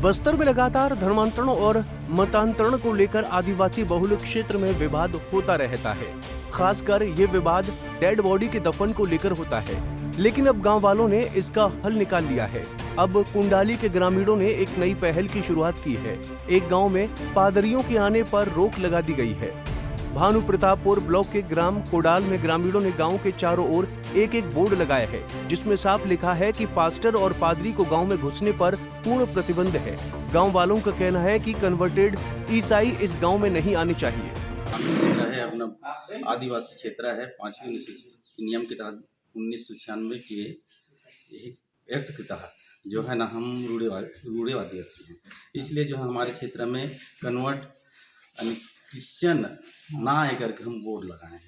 बस्तर में लगातार धर्मांतरण और मतांतरण को लेकर आदिवासी बहुल क्षेत्र में विवाद होता रहता है। खासकर ये विवाद डेड बॉडी के दफन को लेकर होता है, लेकिन अब गांव वालों ने इसका हल निकाल लिया है। अब कुंडाली के ग्रामीणों ने एक नई पहल की शुरुआत की है। एक गांव में पादरियों के आने पर रोक लगा दी गई है। भानु प्रतापपुर ब्लॉक के ग्राम कोडाल में ग्रामीणों ने गांव के चारों ओर एक एक बोर्ड लगाया है, जिसमें साफ लिखा है कि पास्टर और पादरी को गांव में घुसने पर पूर्ण प्रतिबंध है। गांव वालों का कहना है कि कन्वर्टेड ईसाई इस गांव में नहीं आने चाहिए। है अपना आदिवासी क्षेत्र है। 5वीं अनुसूची नियम के तहत 1996 के एक्ट के तहत जो है ना हम रूढ़िवादी हैं, इसलिए जो है हमारे क्षेत्र में कन्वर्ट क्रिश्चियन ना आए करके हम बोर्ड लगाए हैं।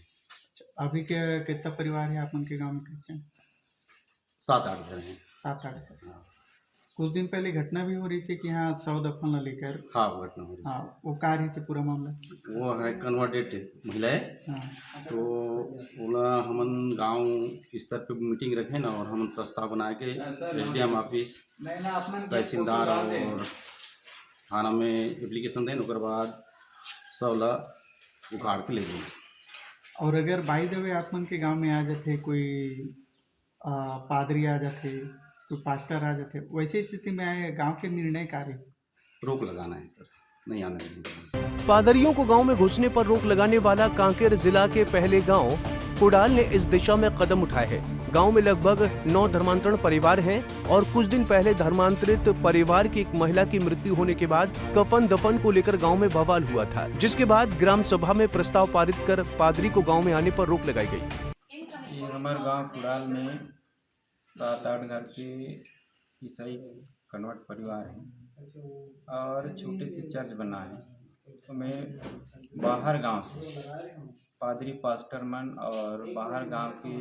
अभी के कितना परिवार है आप उनके गांव में क्रिश्चियन? 7-8 घर हैं। 7-8 घर। कुछ दिन पहले घटना भी हो रही थी कि यहाँ 100 दफन लेकर। हाँ, घटना हो रही थी। हाँ, वो क्या रही थी पूरा मामला? वो है कन्वर्टेड महिलाएं। हाँ। तो बोला हमन गांव स्तर पे मीटिंग रखे ना, और हम प्रस्ताव बना के SDM ऑफिस, तहसीलदार और थाना में एप्लीकेशन दें, उसके बाद सब उखाड़ के ले गए। और अगर बाई द वे आप मन के गांव में आ जाते, कोई पादरी आ जाते, कोई पास्टर आ जाते, वैसे स्थिति में गांव के निर्णय कार्य रोक लगाना है सर, नहीं आने देंगे। पादरियों को गांव में घुसने पर रोक लगाने वाला कांकेर जिला के पहले गांव कोडाल ने इस दिशा में कदम उठाए हैं। गांव में लगभग 9 धर्मांतरण परिवार हैं और कुछ दिन पहले धर्मांतरित परिवार की एक महिला की मृत्यु होने के बाद कफन दफन को लेकर गांव में बवाल हुआ था, जिसके बाद ग्राम सभा में प्रस्ताव पारित कर पादरी को गांव में आने पर रोक लगाई गई। ये हमारे गांव कोडाल में 7-8 घर के ईसाई कन्वर्ट परिवार हैं और छोटे से चर्च बना है। तो मैं बाहर गांव से पादरी पास्टर मन और बाहर गांव के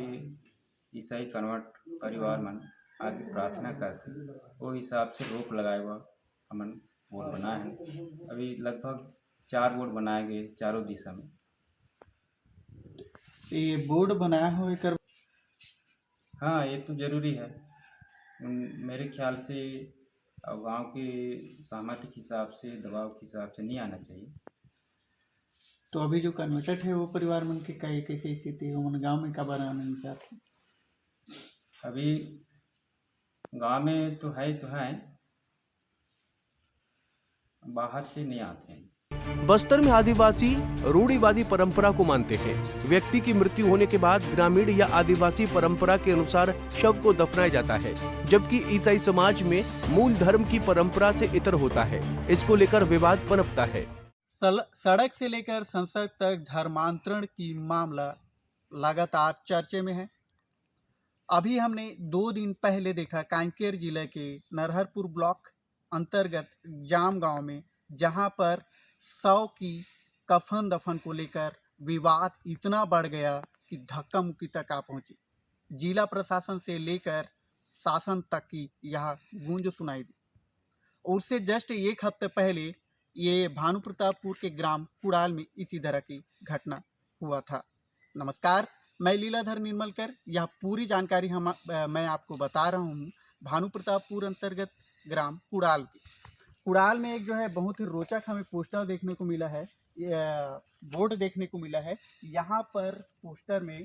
ईसाई कन्वर्ट परिवार मन आगे प्रार्थना करते, वो हिसाब से रोक लगाए हुआ हमन बोर्ड बनाए हैं। अभी लगभग 4 बोर्ड बनाए गए चारों दिशा में। ये बोर्ड बनाया हुआ कर। हाँ, ये तो जरूरी है। मेरे ख्याल से गांव के सहमति के हिसाब से, दबाव के हिसाब से नहीं आना चाहिए। तो अभी जो कन्वर्टेड है वो परिवार मन के कई कैसी स्थिति है, उन गांव में कब आना नहीं चाहते? अभी गांव में तो है, बाहर से नहीं आते हैं। बस्तर में आदिवासी रूढ़िवादी परंपरा को मानते हैं। व्यक्ति की मृत्यु होने के बाद ग्रामीण या आदिवासी परंपरा के अनुसार शव को दफनाया जाता है, जबकि ईसाई समाज में मूल धर्म की परंपरा से इतर होता है। इसको लेकर विवाद पनपता है। सड़क से लेकर संसद तक धर्मांतरण की मामला लगातार चर्चे में है। अभी हमने 2 दिन पहले देखा कांकेर जिले के नरहरपुर ब्लॉक अंतर्गत जाम गांव में, जहां पर 100 की कफन दफन को लेकर विवाद इतना बढ़ गया कि धक्का मुक्की तक आ पहुंची। जिला प्रशासन से लेकर शासन तक की यह गूंज सुनाई दी। उससे जस्ट 1 हफ्ते पहले ये भानु प्रतापपुर के ग्राम कुड़ाल में इसी तरह की घटना हुआ था। नमस्कार, मैं लीलाधर निर्मलकर। यह पूरी जानकारी मैं आपको बता रहा हूँ भानु प्रतापपुर अंतर्गत ग्राम कुड़ाल की। कुड़ाल में एक जो है बहुत ही रोचक हमें पोस्टर देखने को मिला है, बोर्ड देखने को मिला है। यहाँ पर पोस्टर में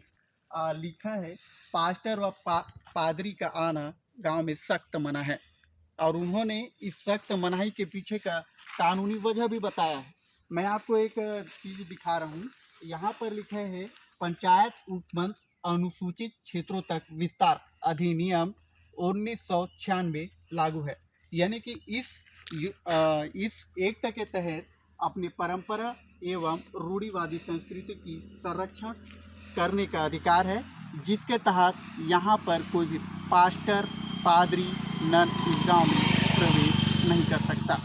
लिखा है पास्टर व पादरी का आना गांव में सख्त मना है, और उन्होंने इस सख्त मनाही के पीछे का कानूनी वजह भी बताया है। मैं आपको एक चीज़ दिखा रहा हूँ। यहाँ पर लिखा है पंचायत उपमंड अनुसूचित क्षेत्रों तक विस्तार अधिनियम 1996 लागू है, यानी कि इस एक्ट के तहत अपनी परंपरा एवं रूढ़िवादी संस्कृति की संरक्षण करने का अधिकार है, जिसके तहत यहाँ पर कोई भी पास्टर पादरी नन इस गाँव में प्रवेश नहीं कर सकता।